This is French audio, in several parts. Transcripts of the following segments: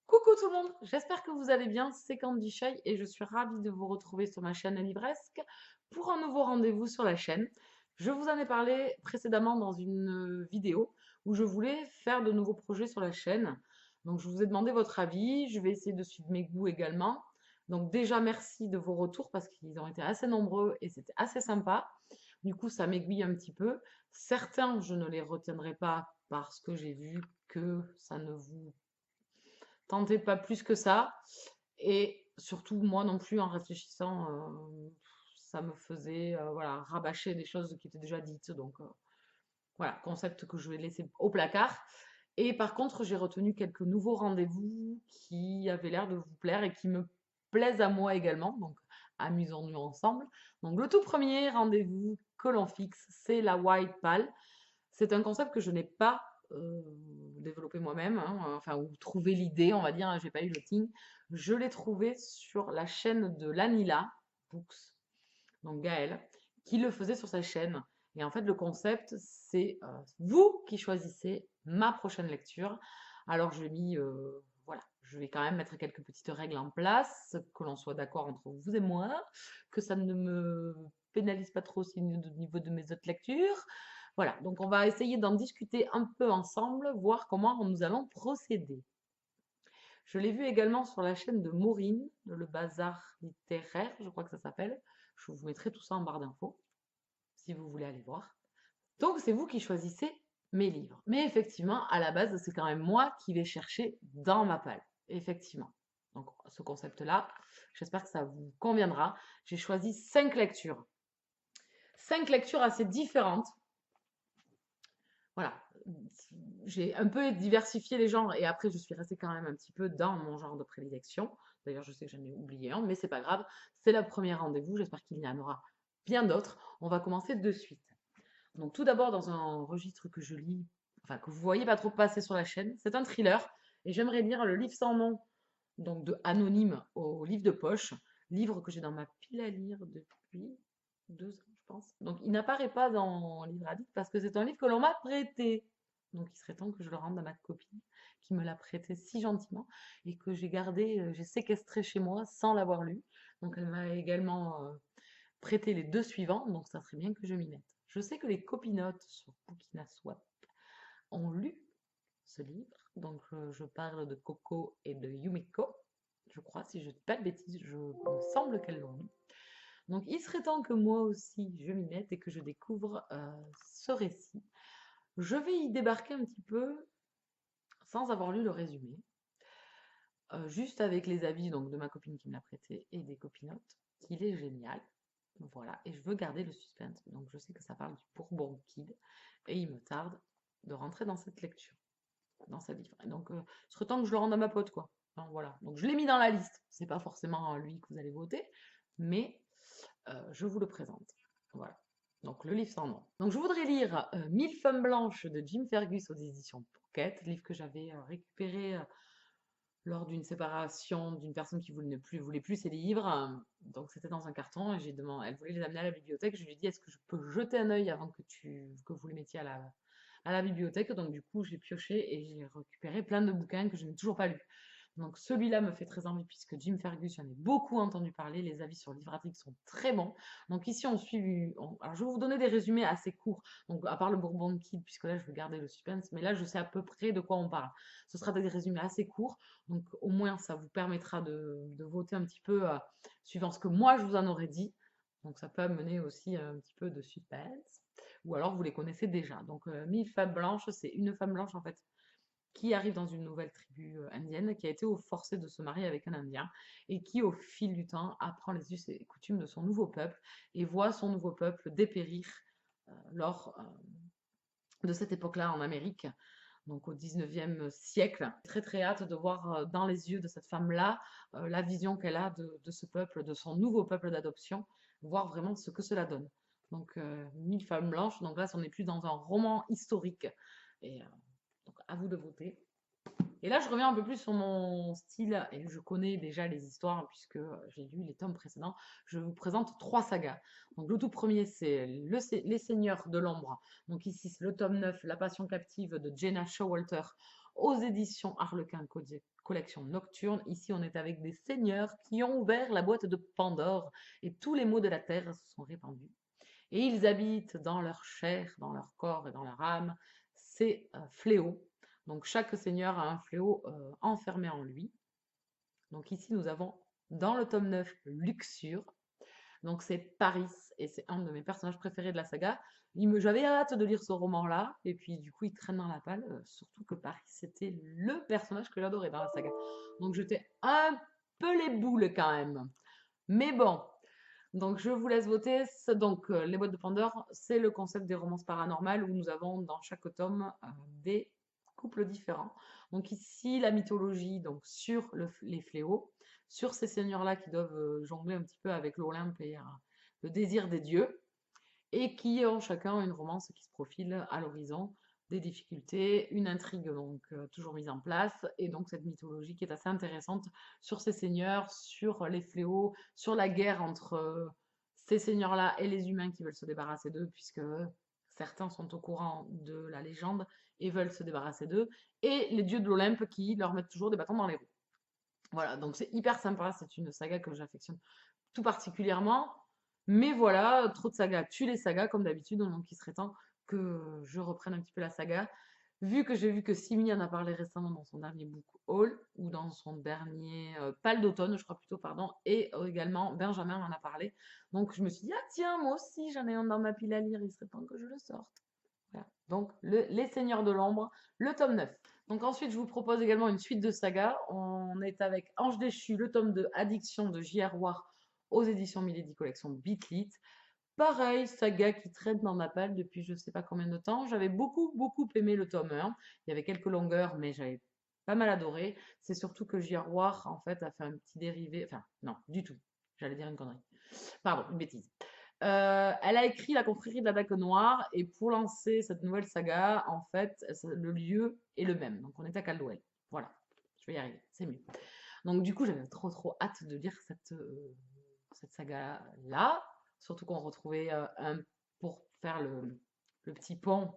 Coucou tout le monde, j'espère que vous allez bien, c'est Candy Shy et je suis ravie de vous retrouver sur ma chaîne Livresque pour un nouveau rendez-vous sur la chaîne. Je vous en ai parlé précédemment dans une vidéo où je voulais faire de nouveaux projets sur la chaîne. Donc je vous ai demandé votre avis, je vais essayer de suivre mes goûts également. Donc déjà merci de vos retours parce qu'ils ont été assez nombreux et c'était assez sympa. Du coup ça m'aiguille un petit peu. Certains je ne les retiendrai pas parce que j'ai vu que ça ne vous tentez pas plus que ça. Et surtout, moi non plus, en réfléchissant, ça me faisait voilà, rabâcher des choses qui étaient déjà dites. Donc voilà, concept que je vais laisser au placard. Et par contre, j'ai retenu quelques nouveaux rendez-vous qui avaient l'air de vous plaire et qui me plaisent à moi également. Donc amusons-nous ensemble. Donc le tout premier rendez-vous que l'on fixe, c'est la White Pal. C'est un concept que je n'ai pas développé moi-même, hein, enfin, ou trouvé l'idée, on va dire, hein, j'ai pas eu le team. Je l'ai trouvé sur la chaîne de Lanila Books, donc Gaëlle, qui le faisait sur sa chaîne. Et en fait, le concept, c'est vous qui choisissez ma prochaine lecture. Alors, je mis, voilà, je vais quand même mettre quelques petites règles en place, que l'on soit d'accord entre vous et moi, que ça ne me pénalise pas trop aussi au niveau de mes autres lectures. Voilà, donc on va essayer d'en discuter un peu ensemble, voir comment nous allons procéder. Je l'ai vu également sur la chaîne de Maureen, le bazar littéraire, je crois que ça s'appelle. Je vous mettrai tout ça en barre d'infos, si vous voulez aller voir. Donc c'est vous qui choisissez mes livres. Mais effectivement, à la base, c'est quand même moi qui vais chercher dans ma palle. Effectivement. Donc ce concept-là, j'espère que ça vous conviendra. J'ai choisi 5 lectures. 5 lectures assez différentes. Voilà, j'ai un peu diversifié les genres et après je suis restée quand même un petit peu dans mon genre de prédilection. D'ailleurs, je sais que j'en ai oublié un, mais c'est pas grave. C'est le premier rendez-vous. J'espère qu'il y en aura bien d'autres. On va commencer de suite. Donc, tout d'abord, dans un registre que je lis, enfin que vous voyez pas trop passer sur la chaîne, c'est un thriller et j'aimerais lire le livre sans nom, donc de Anonyme au livre de poche, livre que j'ai dans ma pile à lire depuis 2 ans, je pense. Donc il n'apparaît pas dans Livre Addict parce que c'est un livre que l'on m'a prêté. Donc il serait temps que je le rende à ma copine qui me l'a prêté si gentiment et que j'ai gardé, j'ai séquestré chez moi sans l'avoir lu. Donc elle m'a également prêté les 2 suivants, donc ça serait bien que je m'y mette. Je sais que les copinotes sur Bookina Swap ont lu ce livre. Donc, je parle de Coco et de Yumiko. Je crois, si je ne dis pas de bêtises, il me semble qu'elles l'ont lu. Donc, il serait temps que moi aussi je m'y mette et que je découvre ce récit. Je vais y débarquer un petit peu sans avoir lu le résumé, juste avec les avis donc, de ma copine qui me l'a prêté et des copinotes, qu'il est génial. Voilà, et je veux garder le suspense. Donc, je sais que ça parle du Bourbon Kid et il me tarde de rentrer dans cette lecture, dans sa livre. Et donc, il serait temps que je le rende à ma pote, quoi. Donc, voilà. Donc, je l'ai mis dans la liste. C'est pas forcément lui que vous allez voter, mais je vous le présente. Voilà. Donc, le livre sans nom. Donc, je voudrais lire 1000 femmes blanches de Jim Fergus aux éditions Pocket, livre que j'avais récupéré lors d'une séparation d'une personne qui voulait plus ses livres. Donc, c'était dans un carton et j'ai demandé, elle voulait les amener à la bibliothèque. Je lui ai dit, est-ce que je peux jeter un œil avant que vous les mettiez à la bibliothèque. Donc du coup, j'ai pioché et j'ai récupéré plein de bouquins que je n'ai toujours pas lus. Donc celui-là me fait très envie puisque Jim Fergus, j'en ai beaucoup entendu parler. Les avis sur Livratic sont très bons. Donc ici, alors je vais vous donner des résumés assez courts. Donc à part le Bourbon Kid, puisque là, je veux garder le suspense, mais là, je sais à peu près de quoi on parle. Ce sera des résumés assez courts. Donc au moins, ça vous permettra de voter un petit peu suivant ce que moi, je vous en aurais dit. Donc ça peut amener aussi un petit peu de suspense ou alors vous les connaissez déjà. Donc, 1000 femmes blanches, c'est une femme blanche en fait qui arrive dans une nouvelle tribu indienne, qui a été forcée de se marier avec un Indien et qui, au fil du temps, apprend les us et coutumes de son nouveau peuple et voit son nouveau peuple dépérir lors de cette époque-là en Amérique. Donc au 19e siècle. Très très hâte de voir dans les yeux de cette femme-là la vision qu'elle a de ce peuple, de son nouveau peuple d'adoption, voir vraiment ce que cela donne. Donc 1000 femmes blanches, donc là on n'est plus dans un roman historique. Et donc à vous de voter. Et là je reviens un peu plus sur mon style, et je connais déjà les histoires puisque j'ai lu les tomes précédents. Je vous présente 3 sagas. Donc le tout premier c'est Les Seigneurs de l'Ombre. Donc ici c'est le tome 9, La Passion captive de Jenna Showalter aux éditions Harlequin collection nocturne. Ici, on est avec des seigneurs qui ont ouvert la boîte de Pandore et tous les maux de la terre se sont répandus. Et ils habitent dans leur chair, dans leur corps et dans leur âme ces fléaux. Donc chaque seigneur a un fléau enfermé en lui. Donc ici, nous avons dans le tome 9 Luxure. Donc c'est Paris et c'est un de mes personnages préférés de la saga. J'avais hâte de lire ce roman-là et puis du coup il traîne dans la palle, surtout que Paris c'était le personnage que j'adorais dans la saga. Donc j'étais un peu les boules quand même. Mais bon, donc je vous laisse voter. Donc les boîtes de Pandore, c'est le concept des romances paranormales où nous avons dans chaque tome des couples différents. Donc ici la mythologie donc sur les fléaux, sur ces seigneurs-là qui doivent jongler un petit peu avec l'Olympe et le désir des dieux et qui ont chacun une romance qui se profile à l'horizon, des difficultés, une intrigue donc toujours mise en place, et donc cette mythologie qui est assez intéressante sur ces seigneurs, sur les fléaux, sur la guerre entre ces seigneurs-là et les humains qui veulent se débarrasser d'eux, puisque certains sont au courant de la légende et veulent se débarrasser d'eux, et les dieux de l'Olympe qui leur mettent toujours des bâtons dans les roues. Voilà, donc c'est hyper sympa, c'est une saga que j'affectionne tout particulièrement. Mais voilà, trop de sagas tue les sagas comme d'habitude, donc il serait temps que je reprenne un petit peu la saga. Vu que j'ai vu que Simi en a parlé récemment dans son dernier book haul, ou dans son dernier pal d'automne, je crois plutôt, pardon, et également Benjamin en a parlé. Donc je me suis dit, ah tiens, moi aussi j'en ai un dans ma pile à lire, il serait temps que je le sorte. Voilà. Donc Les Seigneurs de l'Ombre, le tome 9. Donc ensuite, je vous propose également une suite de sagas. On est avec Ange déchu, le tome 2, Addiction de J.R. War aux éditions Milady Collection Beatlit. Pareil, saga qui traîne dans ma palle depuis je ne sais pas combien de temps. J'avais beaucoup aimé le tome 1. Il y avait quelques longueurs, mais j'avais pas mal adoré. C'est surtout que J.R. War, en fait, a fait un petit dérivé. Enfin, non, du tout. J'allais dire une connerie. Pardon, une bêtise. Elle a écrit La confrérie de la Dague Noire et pour lancer cette nouvelle saga, en fait, le lieu est le même. Donc on est à Caldwell. Voilà, je vais y arriver, c'est mieux. Donc du coup, j'avais trop hâte de lire cette saga-là. Surtout qu'on retrouvait pour faire le petit pont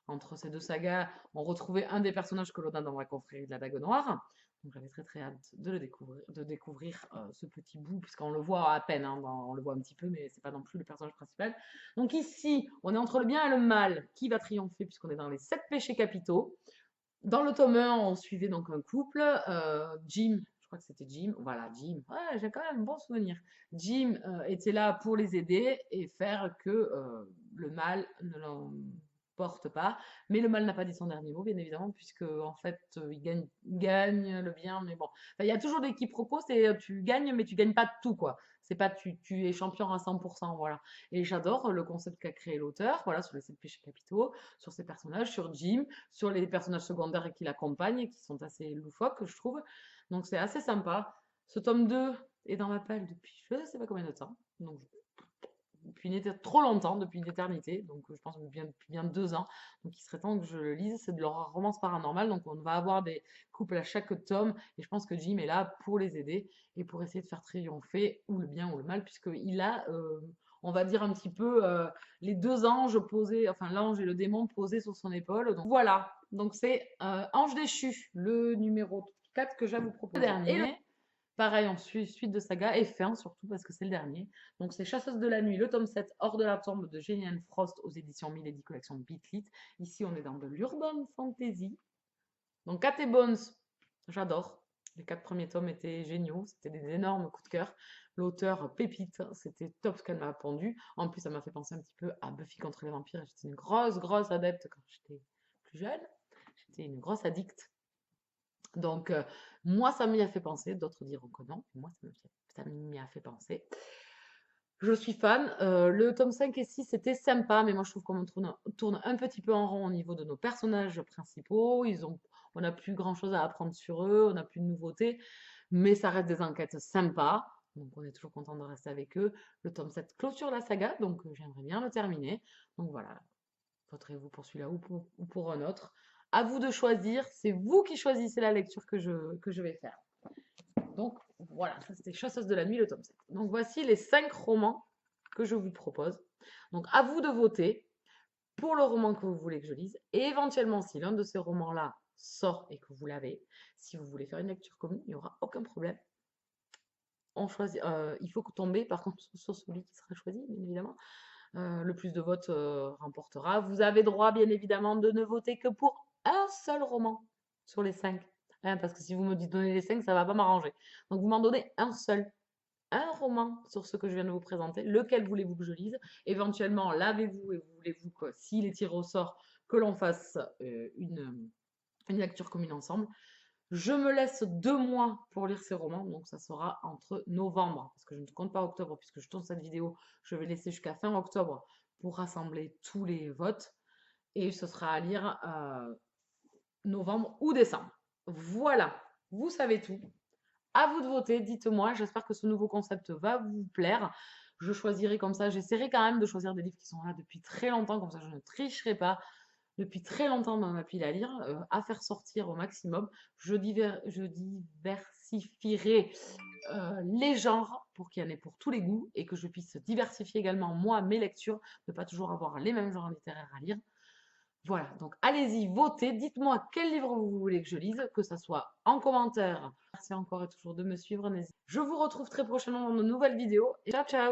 entre ces deux sagas, on retrouvait un des personnages que l'on a dans la confrérie de la Dague Noire. Donc j'avais très hâte de le découvrir ce petit bout, puisqu'on le voit à peine, hein, on le voit un petit peu, mais c'est pas non plus le personnage principal. Donc ici, on est entre le bien et le mal. Qui va triompher, puisqu'on est dans les 7 péchés capitaux. Dans le tome 1, on suivait donc un couple, Jim, je crois que c'était Jim, voilà, Jim, ouais, j'ai quand même un bon souvenir. Jim était là pour les aider et faire que le mal ne l'emporte pas, mais le mal n'a pas dit son dernier mot, bien évidemment, puisque en fait, il gagne le bien, mais bon. Enfin, il y a toujours des quiproquos, c'est tu gagnes, mais tu gagnes pas tout, quoi. C'est pas tu es champion à 100%, voilà. Et j'adore le concept qu'a créé l'auteur, voilà, sur les 7 péchés capitaux, sur ses personnages, sur Jim, sur les personnages secondaires qui l'accompagnent, qui sont assez loufoques, je trouve. Donc c'est assez sympa. Ce tome 2 est dans ma palle depuis je ne sais pas combien de temps. Donc trop longtemps, depuis une éternité, donc je pense depuis bien 2 ans. Donc il serait temps que je le lise. C'est de leur romance paranormale, donc on va avoir des couples à chaque tome, et je pense que Jim est là pour les aider et pour essayer de faire triompher ou le bien ou le mal, puisqu'il a, on va dire un petit peu, les 2 anges posés, enfin l'ange et le démon posés sur son épaule. Donc voilà, donc c'est Ange déchu, le numéro 4 que j'ai à vous proposer. Le dernier. Pareil, on suit suite de saga, et fin surtout parce que c'est le dernier. Donc c'est Chasseuse de la nuit, le tome 7, Hors de la tombe de Gillian Frost aux éditions Milady Collection Beatlit. Ici, on est dans de l'urban fantasy. Donc Cat et Bones, j'adore. Les 4 premiers tomes étaient géniaux, c'était des énormes coups de cœur. L'auteur pépite, c'était top ce qu'elle m'a pondu. En plus, ça m'a fait penser un petit peu à Buffy contre les vampires. J'étais une grosse adepte quand j'étais plus jeune. J'étais une grosse addicte. Donc, moi, ça m'y a fait penser. D'autres diront que non. Moi, ça m'y a fait penser. Je suis fan. Le tome 5 et 6, c'était sympa, mais moi, je trouve qu'on tourne un petit peu en rond au niveau de nos personnages principaux. On n'a plus grand-chose à apprendre sur eux, on n'a plus de nouveautés, mais ça reste des enquêtes sympas. Donc, on est toujours content de rester avec eux. Le tome 7 clôture la saga, donc j'aimerais bien le terminer. Donc voilà, voterez-vous pour celui-là ou pour un autre. À vous de choisir, c'est vous qui choisissez la lecture que je vais faire. Donc voilà, ça c'était Chasseuse de la nuit, le tome 7. Donc voici les 5 romans que je vous propose. Donc à vous de voter pour le roman que vous voulez que je lise. Et éventuellement, si l'un de ces romans-là sort et que vous l'avez, si vous voulez faire une lecture commune, il n'y aura aucun problème. On choisit, il faut tomber par contre sur celui qui sera choisi, bien évidemment. Le plus de votes remportera. Vous avez droit, bien évidemment, de ne voter que pour un seul roman sur les 5. Hein, parce que si vous me dites donner les 5, ça ne va pas m'arranger. Donc vous m'en donnez un seul. Un roman sur ce que je viens de vous présenter. Lequel voulez-vous que je lise? Éventuellement, l'avez-vous et voulez-vous que, s'il est tiré au sort, que l'on fasse une lecture commune ensemble? Je me laisse 2 mois pour lire ces romans, donc ça sera entre novembre, parce que je ne compte pas octobre, puisque je tourne cette vidéo, je vais laisser jusqu'à fin octobre pour rassembler tous les votes, et ce sera à lire novembre ou décembre. Voilà, vous savez tout. À vous de voter, dites-moi, j'espère que ce nouveau concept va vous plaire. Je choisirai comme ça, j'essaierai quand même de choisir des livres qui sont là depuis très longtemps, comme ça je ne tricherai pas depuis très longtemps dans ma pile à lire, à faire sortir au maximum. Je diversifierai les genres pour qu'il y en ait pour tous les goûts et que je puisse diversifier également moi mes lectures, ne pas toujours avoir les mêmes genres littéraires à lire. Voilà, donc allez-y, votez, dites-moi quel livre vous voulez que je lise, que ça soit en commentaire. Merci encore et toujours de me suivre. Je vous retrouve très prochainement dans de nouvelles vidéos. Ciao, ciao!